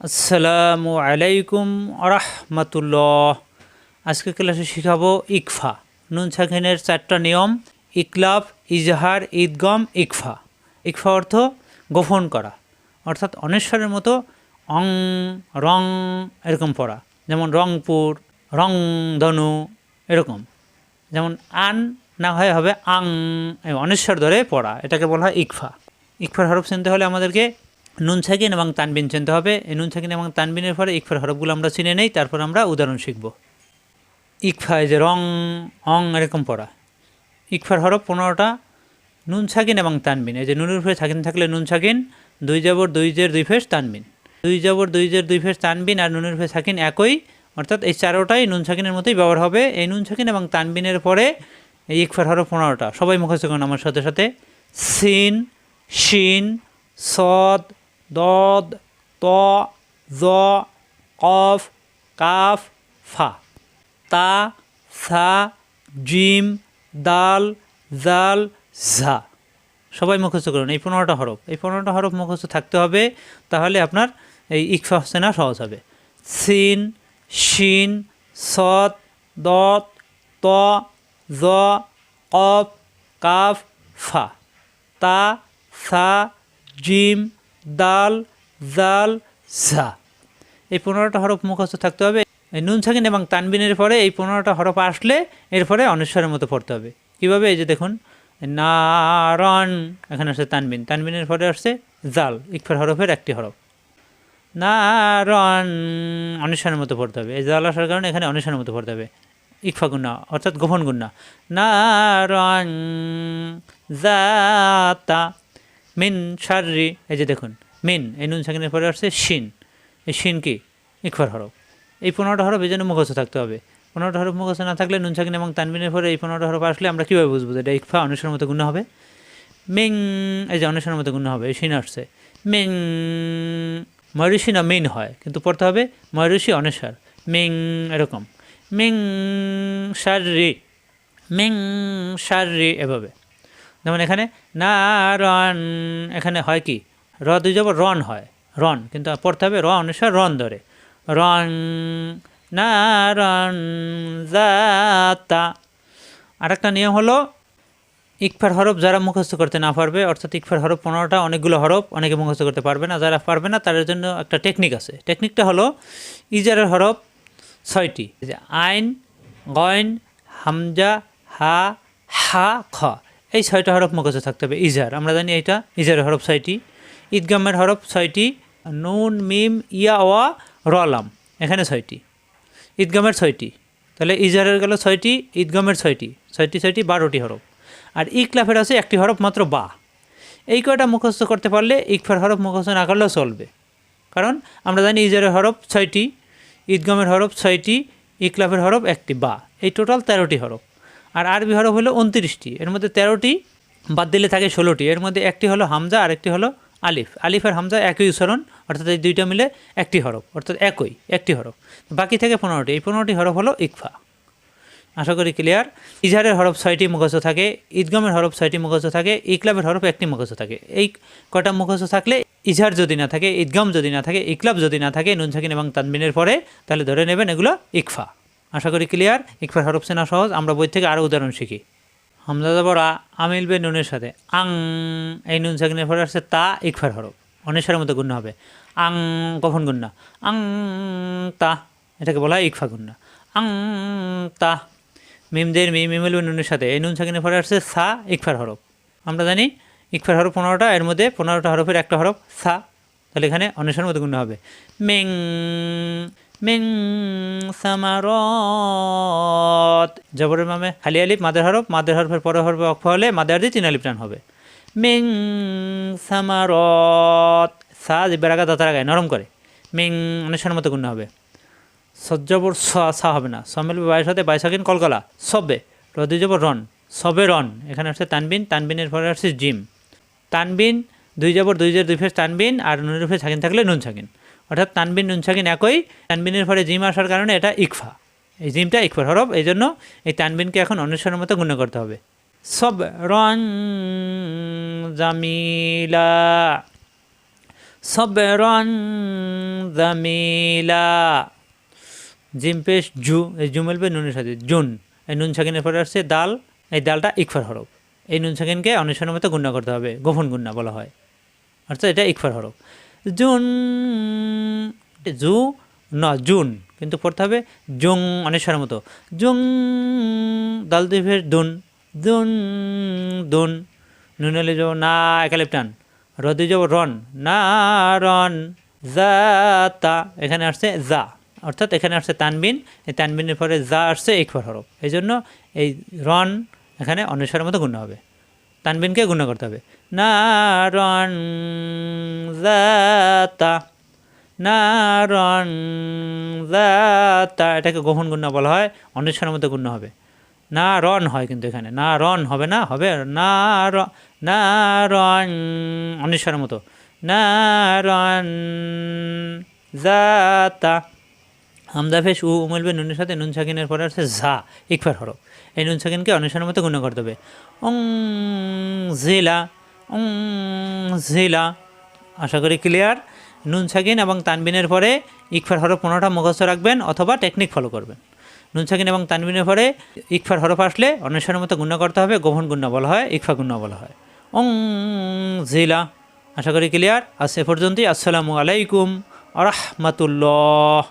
আসসালামু আলাইকুম আরহামাতুল্লাহ। আজকে ক্লাসে শিখাবো ইকফা। নুন সাকিনের চারটা নিয়ম: ইকলাব, ইজহার, ঈদগম, ইকফা। ইকফা অর্থ গোপন করা, অর্থাৎ অনেশ্বরের মতো অং, রং এরকম পড়া, যেমন রংপুর, রংধনু এরকম। যেমন আন না হয় হবে আং, অনেশ্বর ধরে পড়া, এটাকে বলা হয় ইকফা। ইকফার হরফ চিনতে হলে আমাদেরকে নুন সাকিন এবং তানবিন চিনতে হবে। এই নুন সাকিন এবং তানবিনের পরে ইকফার হরফগুলো আমরা চিনে নেই, তারপর আমরা উদাহরণ শিখব। ইকফা যে রং, অং এরকম পড়া। ইকফার হরফ 15টা, নুন সাকিন এবং তানবিন। এই যে নুনের উপরে সাকিন থাকলে নুন সাকিন, দুই জবর দুই জের দুই ফেস তানবিন, দুই জবর দুই জের দুই ফেস তানবিন, আর নুনের উপরে সাকিন একই, অর্থাৎ এই চারোটাই নুন সাকিনের মতোই ব্যবহার হবে। এই নুন সাকিন এবং তানবিনের পরে এই ইকফার হরফ 15টা। সবাই মুখস্থ করুন আমার সাথে সাথে: সিন, শিন, সদ, দদ, ত, জ, কফ, কাফ, ফা, তা, সা, জিম, দাল, জাল, ঝা। সবাই মুখস্থ করুন এই 15টা হরফ। এই 15টা হরফ মুখস্থ থাকতে হবে, তাহলে আপনার এই ইকফা চেনা সহজ হবে। সিন, শিন, সদ, দদ, ত, জ, কফ, কাফ, ফা, তা, সা, জিম, দাল, জাল, ঝা। এই 15টা হরফ মুখস্থ থাকতে হবে। এই নুন সাকিন এবং তানবিনের পরে এই 15টা হরফ আসলে এরপরে অনেশ্বরের মতো পড়তে হবে। কীভাবে? এই যে দেখুন, নারন, এখানে আসছে তানবিন, তানবিনের পরে আসছে জাল, ইকফার হরফের একটি হরফ। নারন, অনেশ্বরের মতো পড়তে হবে। এই জাল আসার কারণে এখানে অনেশ্বরের মতো পড়তে হবে, ইকফা গুন্না অর্থাৎ গোপন গুন্না। নারন জাতা মিন শাররি, এই যে দেখুন মিন, এই নুন সাকিনের পরে আসছে শিন, এই শিন কি? ইকফার হরফ। এই 15টা হরফ এই জন্য মুখস্থ থাকতে হবে। 15টা হরফ মুখস্থ না থাকলে নুন সাকিন এবং তানবিনের পরে এই 15টা হরফ আসলে আমরা কীভাবে বুঝবো এটা ইকফা অনেশ্বরের মতো গুণ হবে? মিং, এই যে অনেশ্বরের মতো গুণ হবে, এই শিন আসছে মিং। ময়ূষী না মিন হয়, কিন্তু পড়তে হবে ময়ূষী অনেশ্বর, মিং এরকম। মিং শাররি, মিং শাররি, এভাবে। যেমন এখানে না রন, এখানে হয় কি? র দুই যাব রন হয়, রন, কিন্তু পড়তে হবে র অনুসার রন ধরে, রন। না রন জাতা। আরেকটা নিয়ম হলো, ইকফার হরফ যারা মুখস্থ করতে না পারবে, অর্থাৎ ইকফার হরফ 15টা, অনেকগুলো হরফ, অনেকে মুখস্থ করতে পারবে না। যারা পারবে না তাদের জন্য একটা টেকনিক আছে। টেকনিকটা হলো ইজারের হরফ 6টি, যে আইন, গয়ন, হামজা, হা, হা, খ, এই 6টা হরফ মুখস্থ থাকতে হবে। ইজার আমরা জানি এটা ইজারের হরফ 6টি। ঈদগামের হরফ 6টি, নুন, মিম, ইয়া, ওয়া, রলাম, এখানে 6টি। ঈদগামের 6টি, তাহলে ইজারের গেল 6টি, ঈদগামের 6টি, 6টি 12টি হরফ। আর ইকলাফের আছে একটি হরফ মাত্র, বা। এই কয়টা মুখস্থ করতে পারলে ইকফার হরফ মুখস্থ না করলেও চলবে, কারণ আমরা জানি ইজারের হরফ 6টি, ঈদগামের হরফ 6টি, ইকলাফের হরফ একটি, বা। এই টোটাল 13টি হরফ। আর আরবি হরফ হলো 29টি, এর মধ্যে 13টি বাদ দিলে থাকে 16টি। এর মধ্যে একটি হলো হামজা আর একটি হলো আলিফ। আলিফ আর হামজা একই উচ্চারণ, অর্থাৎ এই দুইটা মিলে একটি হরফ, অর্থাৎ একটি হরফ। বাকি থেকে 15টি। এই 15টি হরফ হলো ইকফা। আশা করি ক্লিয়ার। ইজহারের হরফ 6টি মুখস্থ থাকে, ঈদগামের হরফ 6টি মুখস্থ থাকে, ইকলাবের হরফ একটি মুখস্থ থাকে। এই কটা মুখস্থ থাকলে, ইজহার যদি না থাকে, ঈদগাম যদি না থাকে, ইকলাব যদি না থাকে নুন সাকিন এবং তানবিনের পরে, তাহলে ধরে নেবেন এগুলো ইকফা। আশা করি ক্লিয়ার। ইকফার হরফ চেনা সহজ। আমরা বই থেকে আরও উদাহরণ শিখি। হামজা জবর আ, মিলবে নুনের সাথে, আং, এই নুন সাকিনের পরে আসছে তা, ইকফার হরফ, অনেশ্বরের মতো গুণ্য হবে। আং, কখন গুণ্য? আং তা, এটাকে বলা হয় ইকফা গুণ্য। আং তা। মিমদের মিলবে নুনের সাথে, এই নুন সাকিনের পরে আসছে সা, ইকফার হরফ। আমরা জানি ইকফার হরফ 15টা, এর মধ্যে 15টা হরফের একটা হরফ সা, তাহলে এখানে অনেশ্বরের মতো গুণ্য হবে। মিং, মিং সামারত, জবরের মামে খালি আলিফ, মাদের হরফের পরে হরফে অক্ফ হলে মাদের দিয়ে 3 আলিফ টান হবে। মিং সামারত, সা জিব্বার আগা দাঁতার আগায় নরম করে, মিং অনেশ্বরের মতো গুণ্য হবে। সজ্জবর সা হবে না, সমিলবে বাইশ সাথে বাইশাকিন কলকলা, সবে, রদি জবর রন, সবে রন, এখানে আসছে তানবিন, তানবিনের পরে আসছে জিম। তানবিন, দুই জবর দুই জের দুই ফেস তানবিন, আর নুনের ফেস সাকিন থাকলে নুন সাকিন, অর্থাৎ তানবিন নুন সাকিন একই। তানবিনের পরে জিম আসার কারণে এটা ইকফা, এই জিমটা ইকফার হরফ, এই জন্য এই তানবিনকে এখন অনেশ্বরের মতো গুণ্য করতে হবে। সব রন জামিলা, সবরান জামিলা। জিম পেশ জু, এই জু মিলবে নুনের সাথে, জুন। এই নুন সাকিনের পরে আসছে দাল, এই দালটা ইকফার হরফ। এই নুন সাকিনকে অনুসারের মতো গুণা করতে হবে, গোপন গুণা বলা হয়, অর্থাৎ এটা ইকফার হরফ। জুন, জু ন জুন, কিন্তু পড়তে হবে জুং অনেশ্বরের মতো, জুং। দাল দিয়ে ফের দুন, দুন দুন। নুনালি যাব না, একালিপ টান। রদি যাব রন, না রন। জাতা, এখানে আসছে জা, অর্থাৎ এখানে আসছে তানবিন, এই তানবিনের পরে যা আসছে ইকফার হরফ, এই জন্য এই রন এখানে অনুসারের মতো গুণ হবে, তানবিনকে গুণ করতে হবে। না রন জাতা, না রন জাতা, এটাকে গোপন গুণ বলা হয়, অনুসারের মতো গুণ হবে। না রন হয়, কিন্তু এখানে না রন হবে না, হবে না র, না রন অনুসারের মতো, না রন জাতা। হামজা পেশ উ মিলবে নুনের সাথে, নুন সাকিনের পরে আছে ঝা, ইকফার হরফ। এই নুন সাকিনকে অনুসারের মতো গুণ করতে হবে। অং জিলা, অং জিলা। আশা করি ক্লিয়ার। নুন সাকিন এবং তানবিনের পরে ইকফার হরফ 15টা মুখস্থ রাখবেন অথবা টেকনিক ফলো করবেন। নুন সাকিন এবং তানবিনের পরে ইকফার হরফ আসলে অনুসারের মতো গুণ করতে হবে, গোপন গুণ বলা হয়, ইকফা গুণ বলা হয়। অং জিলা। আশা করি ক্লিয়ার। আজ এ পর্যন্তই। আসসালামু আলাইকুম আ রহমাতুল্লাহ।